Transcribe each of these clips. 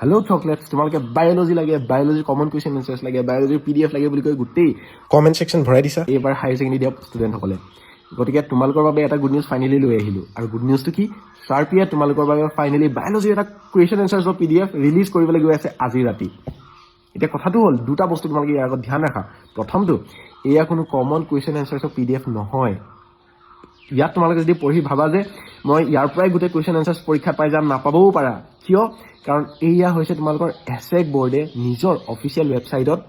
Hello' chocolates, তোমালোকে biology লাগে, বায়'লজিৰ common question answers লাগে, বায়'লজিৰ PDF লাগে বুলি কৈ গোটেই কমেণ্ট ছেকশ্যন ভৰাই দিছা এইবাৰ হায়াৰ ছেকেণ্ডেৰী দিয়া ষ্টুডেণ্টসকলে। গতিকে তোমালোকৰ বাবে এটা গুড নিউজ ফাইনেলি লৈ আহিলোঁ। আৰু গুড নিউজটো কি? চাৰ্পিয়ে তোমালোকৰ বাবে ফাইনেলি বায়'লজিৰ এটা কুৱেশ্যন এনচাৰ্ছৰ PDF ৰিলিজ কৰিবলৈ গৈ আছে আজি ৰাতি। এতিয়া কথাটো হ'ল, দুটা বস্তু তোমালোকে ইয়াৰ আগত ধ্যান ৰাখা। প্ৰথমটো, এয়া কোনো কমন কুৱেশ্যন এনচাৰ্ছৰ PDF নহয়। ইয়াত তোমালোকে যদি পঢ়ি ভাবা যে মই ইয়াৰ পৰাই গোটেই কুৱেশ্যন এনচাৰ্ছ পৰীক্ষাত পাই যাম, নাপাবও পাৰা। কিয়? কাৰণ এয়া হৈছে তোমালোকৰ এছেক বৰ্ডে নিজৰ অফিচিয়েল ৱেবছাইটত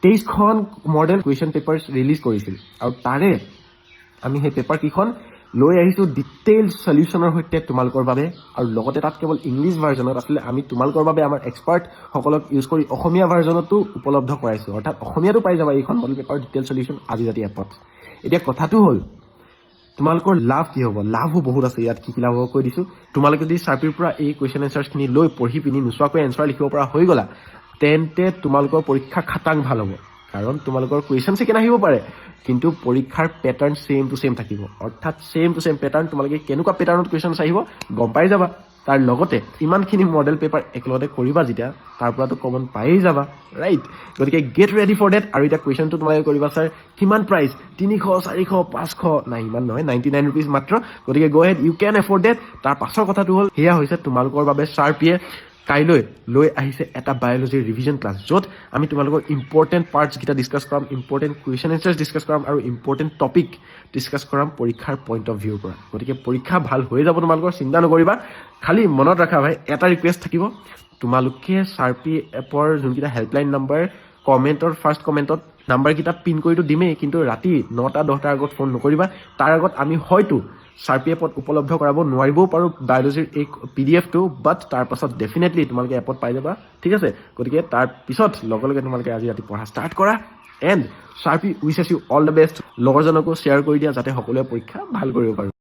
23খন মডেল কুৱেশ্যন পেপাৰ্ছ ৰিলিজ কৰিছিল। আৰু তাৰে আমি সেই পেপাৰকেইখন লৈ আহিছোঁ ডিটেইল চলিউশ্যনৰ সৈতে তোমালোকৰ বাবে। আৰু লগতে তাত কেৱল ইংলিছ ভাৰ্জনত আছিলে, আমি তোমালোকৰ বাবে আমাৰ এক্সপাৰ্টসকলক ইউজ কৰি অসমীয়া ভাৰ্জনতো উপলব্ধ কৰাইছোঁ। অৰ্থাৎ অসমীয়াতো পাই যাবা এইখন মডেল পেপাৰ ডিটেইল চলিউশ্যন আজি ৰাতি এপত। এতিয়া কথাটো হ'ল, তোমালোকৰ লাভ কি হ'ব? লাভো বহুত আছে। ইয়াত কি কি লাভ হ'ব কৈ দিছোঁ। তোমালোকে যদি চাৰ্পিৰ পৰা এই কুৱেশ্যন এনচাৰ্ছখিনি লৈ পঢ়ি পিনি নোচোৱাকৈ এনচাৰ লিখিব পৰা হৈ গ'লা, তেন্তে তোমালোকৰ পৰীক্ষা খাটাং ভাল হ'ব। কাৰণ তোমালোকৰ কুৱেশ্যন ছেকেণ্ড আহিব পাৰে, কিন্তু পৰীক্ষাৰ পেটাৰ্ণ ছেম টু ছেম থাকিব। অৰ্থাৎ ছেম টু ছেম পেটাৰ্ণ, তোমালোকে কেনেকুৱা পেটাৰ্ণত কুৱেশ্যন আহিব গম পাই যাবা। তাৰ লগতে ইমানখিনি মডেল পেপাৰ একেলগতে কৰিবা যেতিয়া, তাৰ পৰাতো কমন পায়েই যাবা, ৰাইট? গতিকে গেট ৰেডি ফৰ ডেট। আৰু এতিয়া কুৱেশ্যনটো তোমালোকে কৰিবা, ছাৰ কিমান প্ৰাইচ? 300, 400, 500? নাই, ইমান নহয়, 99 ৰুপিজ মাত্ৰ। গতিকে গ' হেড, ইউ কেন এফৰ্ড ডেট। তাৰ পাছৰ কথাটো হ'ল, সেয়া হৈছে তোমালোকৰ বাবে চাৰ্পিয়ে কাইলৈ লৈ আহিছে এটা বায়'লজিৰ ৰিভিজন ক্লাছ, য'ত আমি তোমালোকৰ ইম্পৰ্টেণ্ট পাৰ্টছকেইটা ডিছকাছ কৰাম, ইম্পৰ্টেণ্ট কুৱেশ্যন এনচাৰ্ছ ডিছকাছ কৰাম আৰু ইম্পৰ্টেণ্ট টপিক ডিছকাছ কৰাম পৰীক্ষাৰ পইণ্ট অফ ভিউৰ পৰা। গতিকে পৰীক্ষা ভাল হৈ যাব তোমালোকৰ, চিন্তা নকৰিবা। খালি মনত ৰাখা ভাই, এটা ৰিকুৱেষ্ট থাকিব, তোমালোকে চাৰ্পি এপৰ যোনকেইটা হেল্পলাইন নাম্বাৰ কমেণ্টৰ ফাৰ্ষ্ট কমেণ্টত নাম্বাৰকেইটা পিন কৰিতো দিমেই, কিন্তু ৰাতি 9টা 10টাৰ আগত ফোন নকৰিবা। তাৰ আগত আমি হয়তো চাৰ্পি এপত উপলব্ধ কৰাব নোৱাৰিবও পাৰোঁ বায়'লজিৰ এই PDF-টো, বাট তাৰ পাছত ডেফিনেটলি তোমালোকে এপত পাই যাবা, ঠিক আছে? গতিকে তাৰ পিছত লগে লগে তোমালোকে আজি ৰাতি পঢ়া ষ্টাৰ্ট কৰা। এণ্ড চাৰ্পি wishes you all the best. লগৰজনকো শ্বেয়াৰ কৰি দিয়া, যাতে সকলোৱে পৰীক্ষা ভাল কৰিব পাৰোঁ।